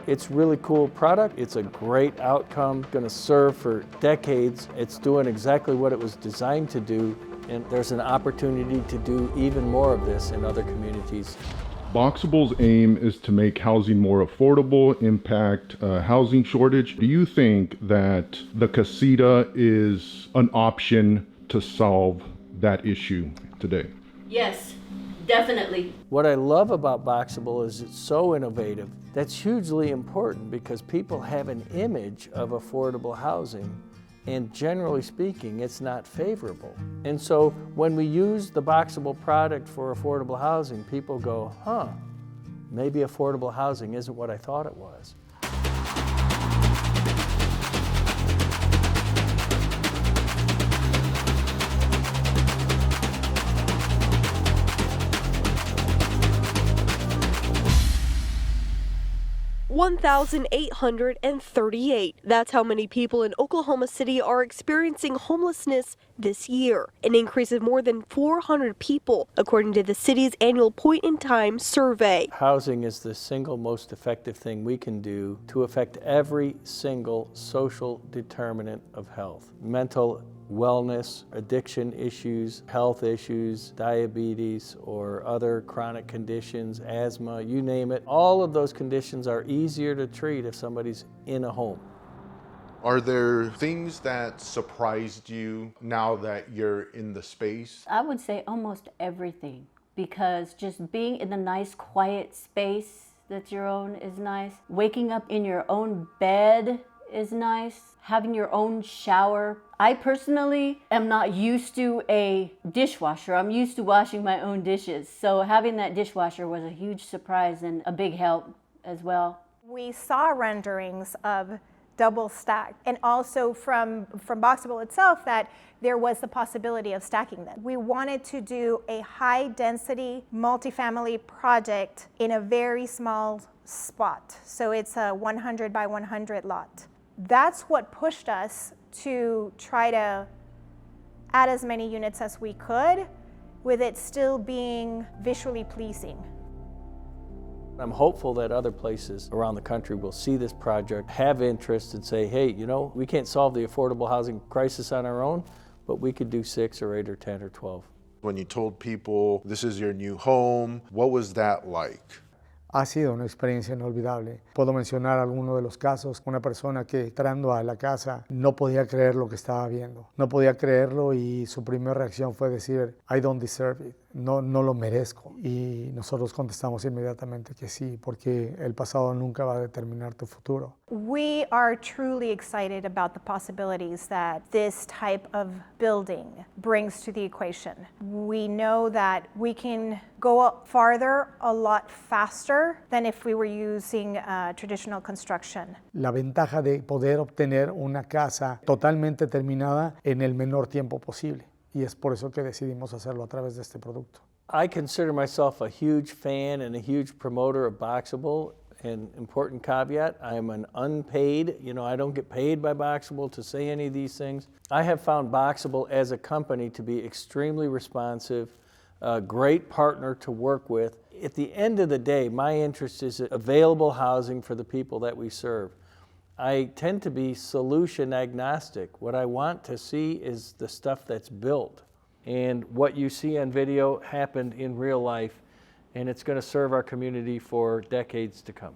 It's really cool product. It's a great outcome, going to serve for decades. It's doing exactly what it was designed to do, and there's an opportunity to do even more of this in other communities. Boxabl's aim is to make housing more affordable, impact housing shortage. Do you think that the Casita is an option to solve that issue today? Yes, definitely. What I love about Boxabl is it's so innovative. That's hugely important because people have an image of affordable housing, and generally speaking, it's not favorable. And so when we use the Boxabl product for affordable housing, people go, huh, maybe affordable housing isn't what I thought it was. 1,838. That's how many people in Oklahoma City are experiencing homelessness this year, an increase of more than 400 people, according to the city's annual point-in-time survey. Housing is the single most effective thing we can do to affect every single social determinant of health. Mental wellness, addiction issues, health issues, diabetes, or other chronic conditions, asthma, you name it. All of those conditions are easier to treat if somebody's in a home. Are there things that surprised you now that you're in the space? I would say almost everything, because just being in a nice quiet space that's your own is nice. Waking up in your own bed is nice. Having your own shower. I personally am not used to a dishwasher. I'm used to washing my own dishes. So having that dishwasher was a huge surprise and a big help as well. We saw renderings of double stack, and also from Boxabl itself that there was the possibility of stacking them. We wanted to do a high density multifamily project in a very small spot. So it's a 100 by 100 lot. That's what pushed us to try to add as many units as we could, with it still being visually pleasing. I'm hopeful that other places around the country will see this project, have interest, and say, hey, you know, we can't solve the affordable housing crisis on our own, but we could do 6 or 8 or 10 or 12. When you told people this is your new home, what was that like? Ha sido una experiencia inolvidable. Puedo mencionar algunos de los casos. Una persona que entrando a la casa no podía creer lo que estaba viendo. No podía creerlo y su primera reacción fue decir, I don't deserve it. No lo merezco. Y nosotros contestamos inmediatamente que sí, porque el pasado nunca va a determinar tu futuro. We are truly excited about the possibilities that this type of building brings to the equation. We know that we can go up farther a lot faster than if we were using traditional construction. La ventaja de poder obtener una casa totalmente terminada en el menor tiempo posible. Y es por eso que decidimos hacerlo a través de este producto. I consider myself a huge fan and a huge promoter of Boxabl. An important caveat, I am an unpaid, I don't get paid by Boxabl to say any of these things. I have found Boxabl as a company to be extremely responsive, a great partner to work with. At the end of the day, my interest is available housing for the people that we serve. I tend to be solution agnostic. What I want to see is the stuff that's built. And what you see on video happened in real life, and it's going to serve our community for decades to come.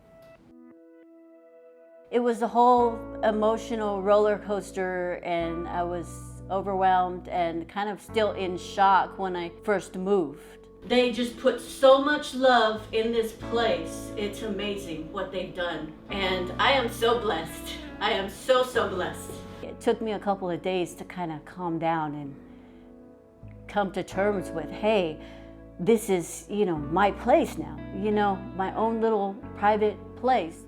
It was a whole emotional roller coaster, and I was overwhelmed and kind of still in shock when I first moved. They just put so much love in this place. It's amazing what they've done. And I am so blessed. I am so blessed. It took me a couple of days to kind of calm down and come to terms with, hey, this is, my place now, my own little private place.